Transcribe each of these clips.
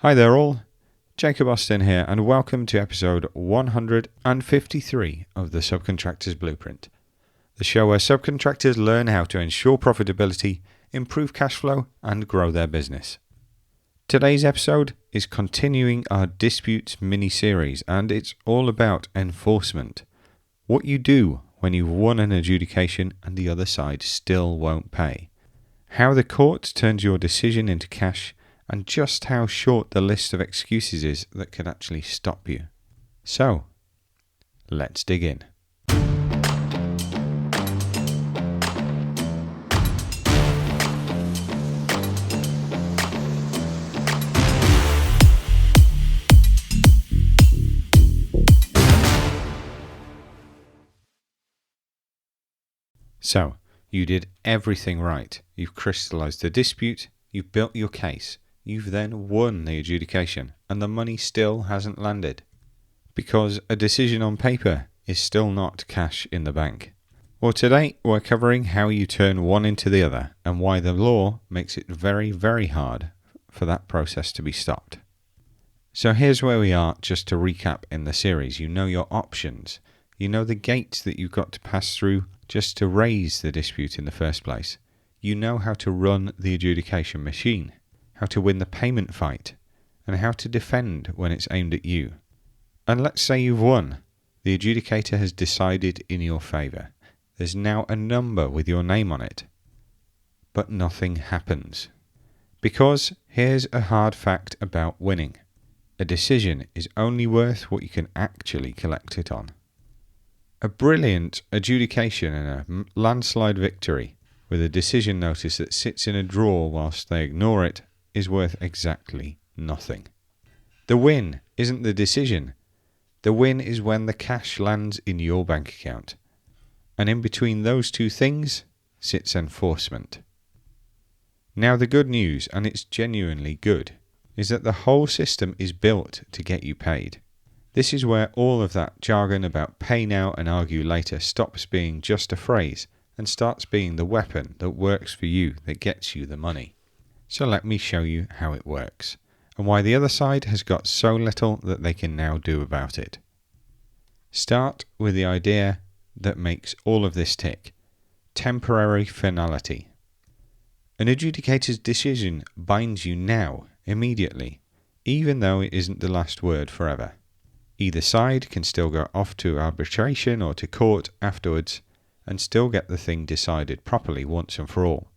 Hi there all, Jacob Austin here and welcome to episode 153 of the Subcontractors Blueprint, the show where subcontractors learn how to ensure profitability, improve cash flow and grow their business. Today's episode is continuing our disputes mini-series and it's all about enforcement. What you do when you've won an adjudication and the other side still won't pay. How the court turns your decision into cash and just how short the list of excuses is that could actually stop you. So, let's dig in. So, you did everything right. You've crystallized the dispute, you've built your case. You've then won the adjudication and the money still hasn't landed because a decision on paper is still not cash in the bank. Well, today we're covering how you turn one into the other and why the law makes it very, very hard for that process to be stopped. So here's where we are just to recap in the series. You know your options. You know the gates that you've got to pass through just to raise the dispute in the first place. You know how to run the adjudication machine, how to win the payment fight, and how to defend when it's aimed at you. And let's say you've won. The adjudicator has decided in your favour. There's now a number with your name on it. But nothing happens. Because here's a hard fact about winning. A decision is only worth what you can actually collect it on. A brilliant adjudication and a landslide victory with a decision notice that sits in a drawer whilst they ignore it is worth exactly nothing. The win isn't the decision. The win is when the cash lands in your bank account. And in between those two things sits enforcement. Now the good news, and it's genuinely good, is that the whole system is built to get you paid. This is where all of that jargon about pay now and argue later stops being just a phrase and starts being the weapon that works for you, that gets you the money. So let me show you how it works, and why the other side has got so little that they can now do about it. Start with the idea that makes all of this tick. Temporary finality. An adjudicator's decision binds you now, immediately, even though it isn't the last word forever. Either side can still go off to arbitration or to court afterwards and still get the thing decided properly once and for all.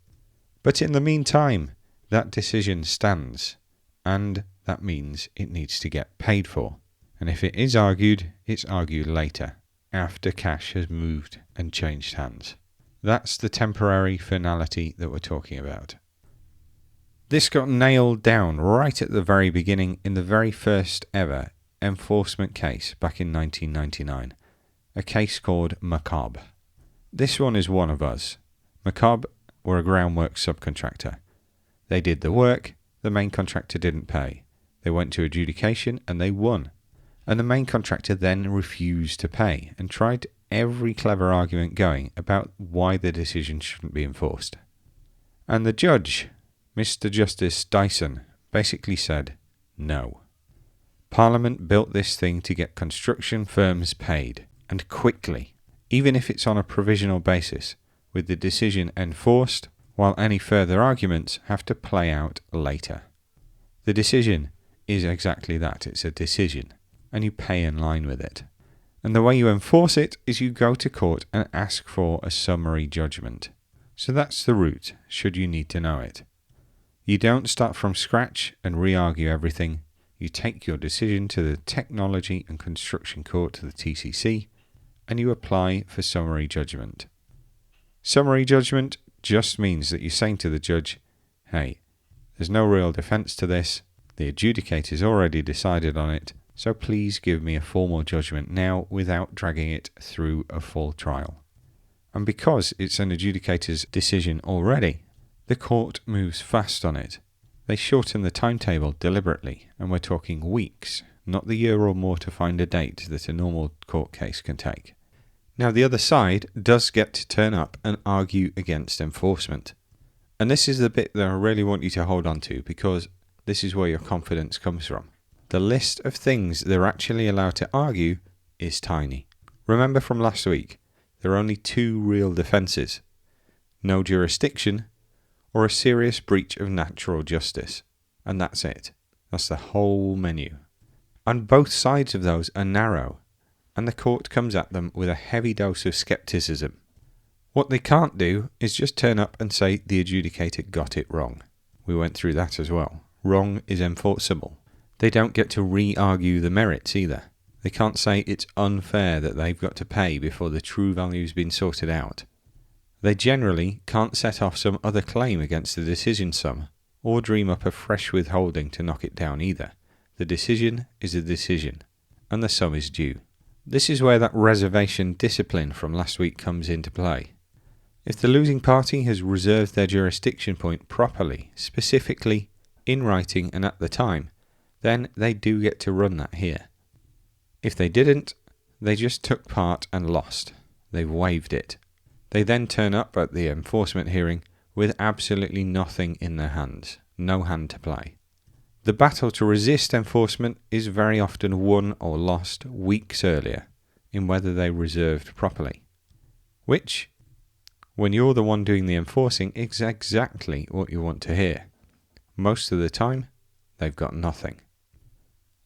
But in the meantime, that decision stands, and that means it needs to get paid for. And if it is argued, it's argued later, after cash has moved and changed hands. That's the temporary finality that we're talking about. This got nailed down right at the very beginning in the very first ever enforcement case back in 1999, a case called Macabre. This one is one of us. Macabre were a groundwork subcontractor. They did the work, the main contractor didn't pay. They went to adjudication and they won. And the main contractor then refused to pay and tried every clever argument going about why the decision shouldn't be enforced. And the judge, Mr. Justice Dyson, basically said, no. Parliament built this thing to get construction firms paid, and quickly, even if it's on a provisional basis, with the decision enforced, while any further arguments have to play out later. The decision is exactly that, it's a decision, and you pay in line with it. And the way you enforce it is you go to court and ask for a summary judgment. So that's the route, should you need to know it. You don't start from scratch and re-argue everything. You take your decision to the Technology and Construction Court, to the TCC, and you apply for summary judgment. Summary judgment just means that you're saying to the judge, hey, there's no real defence to this, the adjudicator's already decided on it, so please give me a formal judgment now without dragging it through a full trial. And because it's an adjudicator's decision already, the court moves fast on it. They shorten the timetable deliberately, and we're talking weeks, not the year or more to find a date that a normal court case can take. Now the other side does get to turn up and argue against enforcement. And this is the bit that I really want you to hold on to, because this is where your confidence comes from. The list of things they're actually allowed to argue is tiny. Remember from last week, there are only 2 real defences: no jurisdiction or a serious breach of natural justice. And that's it. That's the whole menu. And both sides of those are narrow, and the court comes at them with a heavy dose of scepticism. What they can't do is just turn up and say the adjudicator got it wrong. We went through that as well. Wrong is enforceable. They don't get to re-argue the merits either. They can't say it's unfair that they've got to pay before the true value's been sorted out. They generally can't set off some other claim against the decision sum, or dream up a fresh withholding to knock it down either. The decision is a decision, and the sum is due. This is where that reservation discipline from last week comes into play. If the losing party has reserved their jurisdiction point properly, specifically, in writing and at the time, then they do get to run that here. If they didn't, they just took part and lost. They've waived it. They then turn up at the enforcement hearing with absolutely nothing in their hands, no hand to play. The battle to resist enforcement is very often won or lost weeks earlier in whether they reserved properly, which, when you're the one doing the enforcing, is exactly what you want to hear. Most of the time, they've got nothing.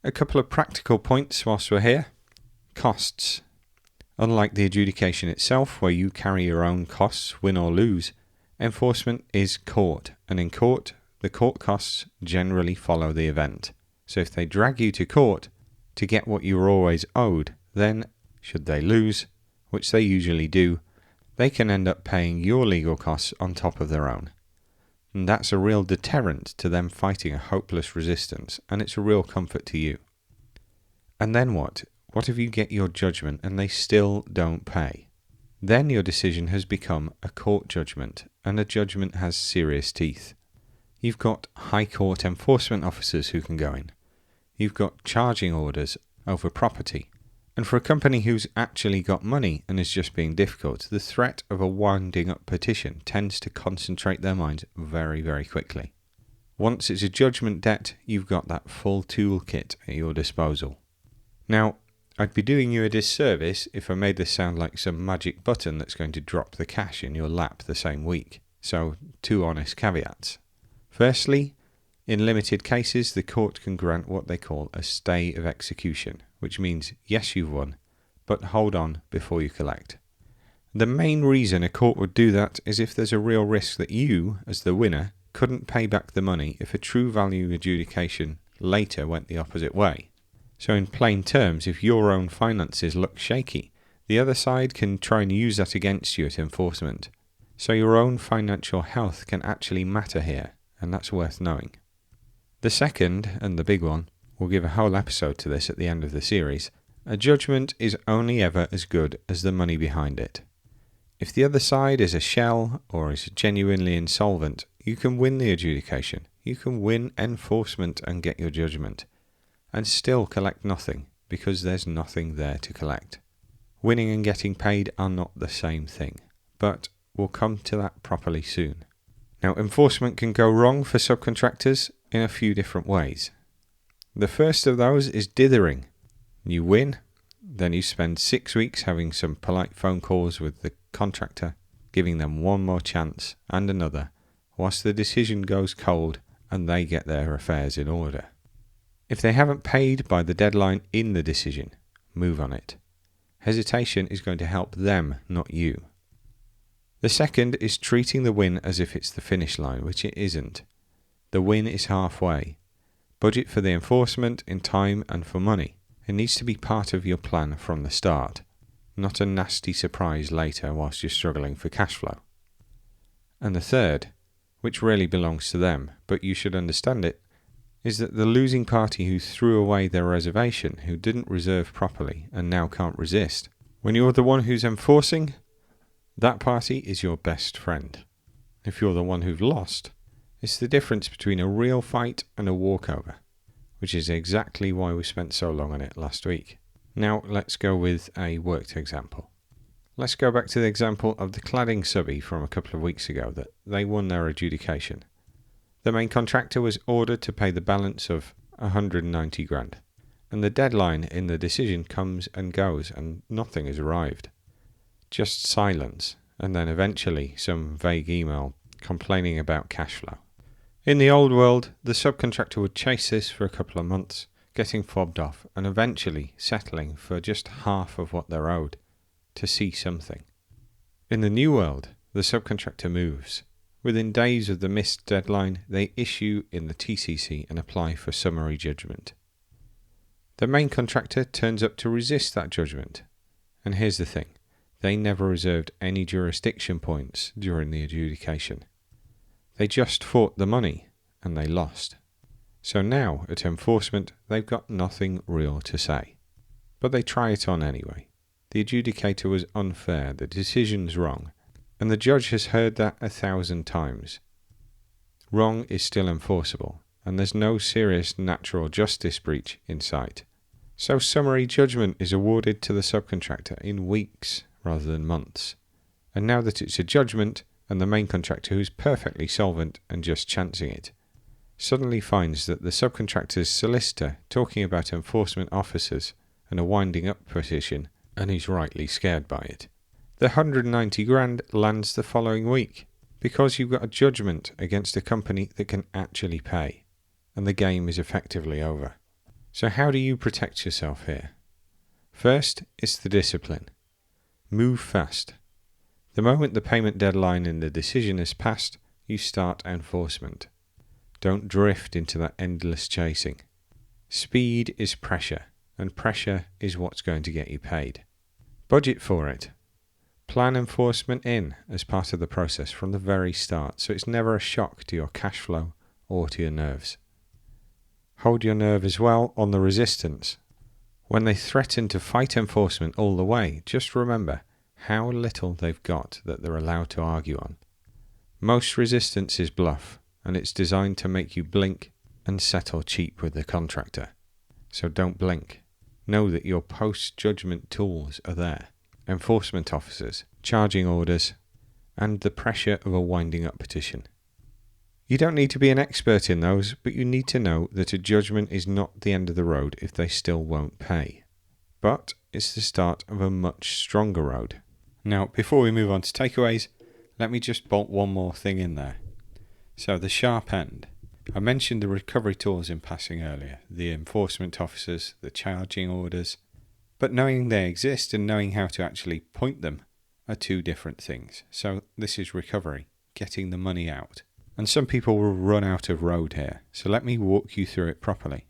A couple of practical points whilst we're here. Costs. Unlike the adjudication itself, where you carry your own costs, win or lose, enforcement is court, and in court, the court costs generally follow the event. So if they drag you to court to get what you were always owed, then, should they lose, which they usually do, they can end up paying your legal costs on top of their own. And that's a real deterrent to them fighting a hopeless resistance, and it's a real comfort to you. And then what? What if you get your judgment and they still don't pay? Then your decision has become a court judgment, and a judgment has serious teeth. You've got high court enforcement officers who can go in. You've got charging orders over property. And for a company who's actually got money and is just being difficult, the threat of a winding up petition tends to concentrate their minds very, very quickly. Once it's a judgment debt, you've got that full toolkit at your disposal. Now, I'd be doing you a disservice if I made this sound like some magic button that's going to drop the cash in your lap the same week. So, 2 honest caveats. Firstly, in limited cases, the court can grant what they call a stay of execution, which means, yes, you've won, but hold on before you collect. The main reason a court would do that is if there's a real risk that you, as the winner, couldn't pay back the money if a true value adjudication later went the opposite way. So in plain terms, if your own finances look shaky, the other side can try and use that against you at enforcement. So your own financial health can actually matter here, and that's worth knowing. The second, and the big one, we'll give a whole episode to this at the end of the series. A judgment is only ever as good as the money behind it. If the other side is a shell or is genuinely insolvent, you can win the adjudication. You can win enforcement and get your judgment, and still collect nothing because there's nothing there to collect. Winning and getting paid are not the same thing, but we'll come to that properly soon. Now, enforcement can go wrong for subcontractors in a few different ways. The first of those is dithering. You win, then you spend 6 weeks having some polite phone calls with the contractor, giving them one more chance and another, whilst the decision goes cold and they get their affairs in order. If they haven't paid by the deadline in the decision, move on it. Hesitation is going to help them, not you. The second is treating the win as if it's the finish line, which it isn't. The win is halfway. Budget for the enforcement in time and for money. It needs to be part of your plan from the start, not a nasty surprise later whilst you're struggling for cash flow. And the third, which really belongs to them, but you should understand it, is that the losing party who threw away their reservation, who didn't reserve properly and now can't resist, when you're the one who's enforcing, that party is your best friend. If you're the one who've lost, it's the difference between a real fight and a walkover, which is exactly why we spent so long on it last week. Now let's go with a worked example. Let's go back to the example of the cladding subby from a couple of weeks ago that they won their adjudication. The main contractor was ordered to pay the balance of 190 grand, and the deadline in the decision comes and goes and nothing has arrived. Just silence, and then eventually some vague email complaining about cash flow. In the old world, the subcontractor would chase this for a couple of months, getting fobbed off and eventually settling for just half of what they're owed to see something. In the new world, the subcontractor moves. Within days of the missed deadline, they issue in the TCC and apply for summary judgment. The main contractor turns up to resist that judgment. And here's the thing, they never reserved any jurisdiction points during the adjudication. They just fought the money and they lost. So now at enforcement, they've got nothing real to say. But they try it on anyway. The adjudicator was unfair, the decision's wrong, and the judge has heard that 1,000 times. Wrong is still enforceable, and there's no serious natural justice breach in sight. So summary judgment is awarded to the subcontractor in weeks rather than months. And now that it's a judgment, and the main contractor, who's perfectly solvent and just chancing it, suddenly finds that the subcontractor's solicitor talking about enforcement officers and a winding up petition, and he's rightly scared by it. The 190 grand lands the following week, because you've got a judgment against a company that can actually pay, and the game is effectively over. So how do you protect yourself here? First, it's the discipline. Move fast. The moment the payment deadline in the decision is passed, you start enforcement. Don't drift into that endless chasing. Speed is pressure, and pressure is what's going to get you paid. Budget for it. Plan enforcement in as part of the process from the very start, so it's never a shock to your cash flow or to your nerves. Hold your nerve as well on the resistance. When they threaten to fight enforcement all the way, just remember how little they've got that they're allowed to argue on. Most resistance is bluff, and it's designed to make you blink and settle cheap with the contractor. So don't blink. Know that your post-judgment tools are there. Enforcement officers, charging orders, and the pressure of a winding up petition. You don't need to be an expert in those, but you need to know that a judgment is not the end of the road if they still won't pay. But it's the start of a much stronger road. Now, before we move on to takeaways, let me just bolt one more thing in there. So the sharp end. I mentioned the recovery tools in passing earlier, the enforcement officers, the charging orders, but knowing they exist and knowing how to actually point them are two different things. So this is recovery, getting the money out. And some people will run out of road here, so let me walk you through it properly.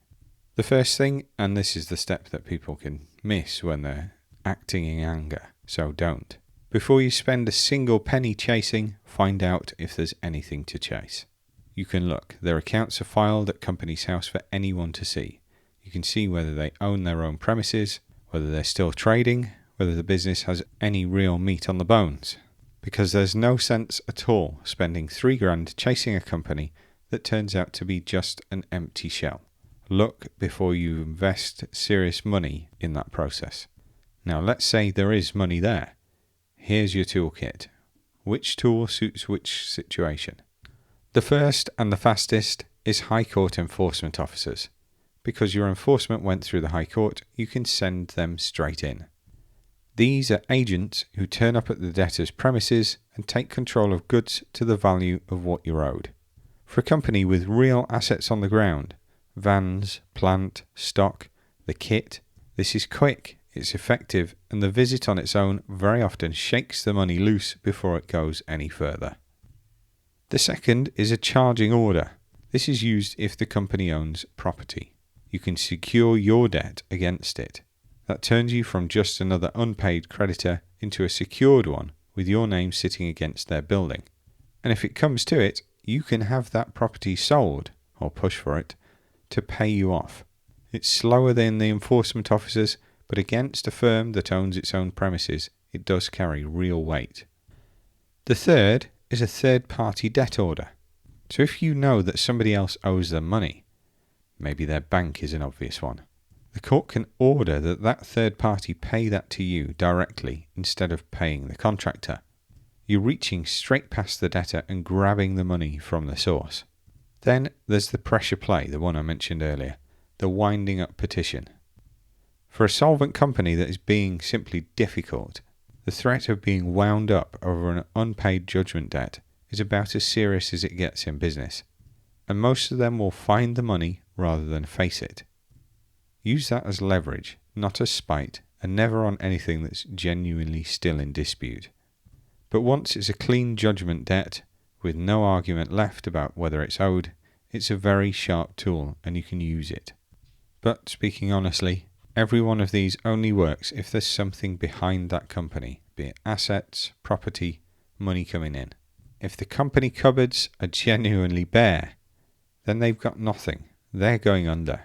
The first thing, and this is the step that people can miss when they're acting in anger, so don't. Before you spend a single penny chasing, find out if there's anything to chase. You can look. Their accounts are filed at Companies House for anyone to see. You can see whether they own their own premises, whether they're still trading, whether the business has any real meat on the bones. Because there's no sense at all spending 3 grand chasing a company that turns out to be just an empty shell. Look before you invest serious money in that process. Now let's say there is money there. Here's your toolkit. Which tool suits which situation? The first and the fastest is High Court enforcement officers. Because your enforcement went through the High Court, you can send them straight in. These are agents who turn up at the debtor's premises and take control of goods to the value of what you're owed. For a company with real assets on the ground, vans, plant, stock, the kit, this is quick, it's effective, and the visit on its own very often shakes the money loose before it goes any further. The second is a charging order. This is used if the company owns property. You can secure your debt against it. That turns you from just another unpaid creditor into a secured one with your name sitting against their building. And if it comes to it, you can have that property sold, or push for it, to pay you off. It's slower than the enforcement officers, but against a firm that owns its own premises, it does carry real weight. The third is a third-party debt order. So if you know that somebody else owes them money, maybe their bank is an obvious one, the court can order that that third party pay that to you directly instead of paying the contractor. You're reaching straight past the debtor and grabbing the money from the source. Then there's the pressure play, the one I mentioned earlier, the winding up petition. For a solvent company that is being simply difficult, the threat of being wound up over an unpaid judgment debt is about as serious as it gets in business, and most of them will find the money rather than face it. Use that as leverage, not as spite, and never on anything that's genuinely still in dispute. But once it's a clean judgment debt, with no argument left about whether it's owed, it's a very sharp tool and you can use it. But speaking honestly, every one of these only works if there's something behind that company, be it assets, property, money coming in. If the company cupboards are genuinely bare, then they've got nothing. They're going under.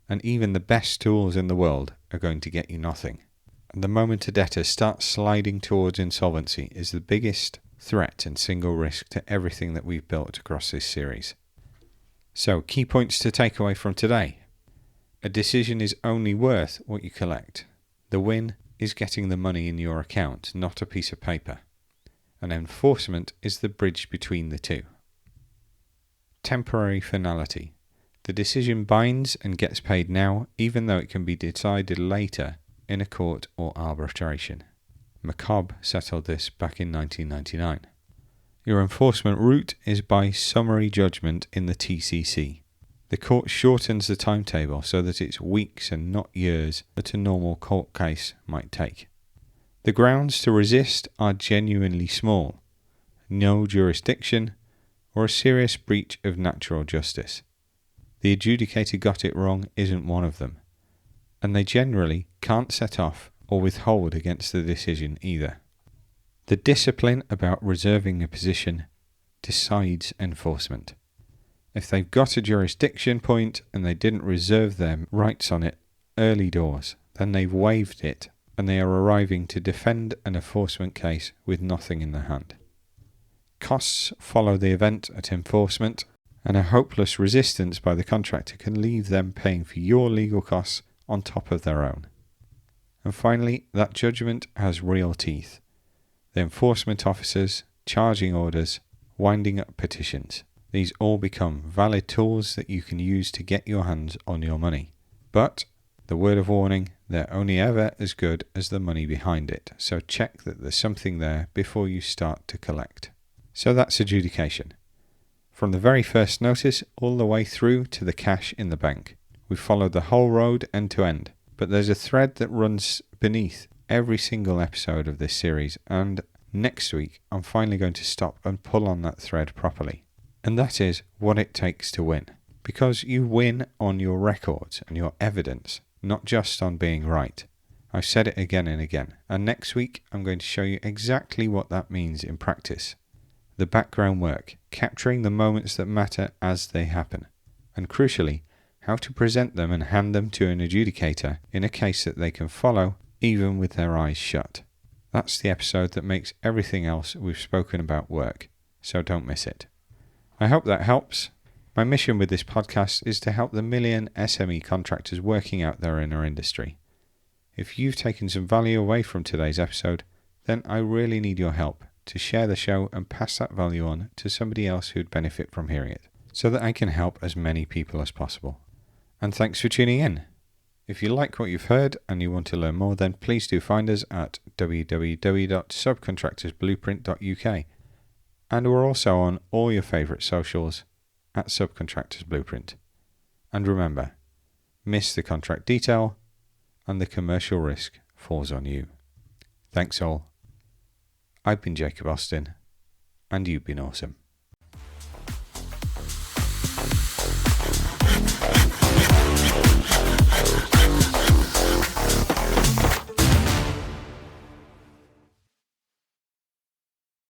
And even the best tools in the world are going to get you nothing. And the moment a debtor starts sliding towards insolvency is the biggest threat and single risk to everything that we've built across this series. So, key points to take away from today. A decision is only worth what you collect. The win is getting the money in your account, not a piece of paper. And enforcement is the bridge between the two. Temporary finality. The decision binds and gets paid now, even though it can be decided later in a court or arbitration. McCobb settled this back in 1999. Your enforcement route is by summary judgment in the TCC. The court shortens the timetable so that it's weeks and not years that a normal court case might take. The grounds to resist are genuinely small, no jurisdiction, or a serious breach of natural justice. The adjudicator got it wrong isn't one of them, and they generally can't set off or withhold against the decision either. The discipline about reserving a position decides enforcement. If they've got a jurisdiction point and they didn't reserve their rights on it early doors, then they've waived it and they are arriving to defend an enforcement case with nothing in their hand. Costs follow the event at enforcement, and a hopeless resistance by the contractor can leave them paying for your legal costs on top of their own. And finally, that judgment has real teeth. The enforcement officers, charging orders, winding up petitions. These all become valid tools that you can use to get your hands on your money. But, the word of warning, they're only ever as good as the money behind it, so check that there's something there before you start to collect. So that's adjudication. From the very first notice all the way through to the cash in the bank. We've followed the whole road end to end, but there's a thread that runs beneath every single episode of this series, and next week I'm finally going to stop and pull on that thread properly. And that is what it takes to win. Because you win on your records and your evidence, not just on being right. I've said it again and again, and next week I'm going to show you exactly what that means in practice. The background work, capturing the moments that matter as they happen, and crucially, how to present them and hand them to an adjudicator in a case that they can follow even with their eyes shut. That's the episode that makes everything else we've spoken about work, so don't miss it. I hope that helps. My mission with this podcast is to help the million SME contractors working out there in our industry. If you've taken some value away from today's episode, then I really need your help to share the show and pass that value on to somebody else who'd benefit from hearing it, so that I can help as many people as possible. And thanks for tuning in. If you like what you've heard and you want to learn more, then please do find us at www.subcontractorsblueprint.uk. And we're also on all your favourite socials at Subcontractors Blueprint. And remember, miss the contract detail and the commercial risk falls on you. Thanks all. I've been Jacob Austin, and you've been awesome.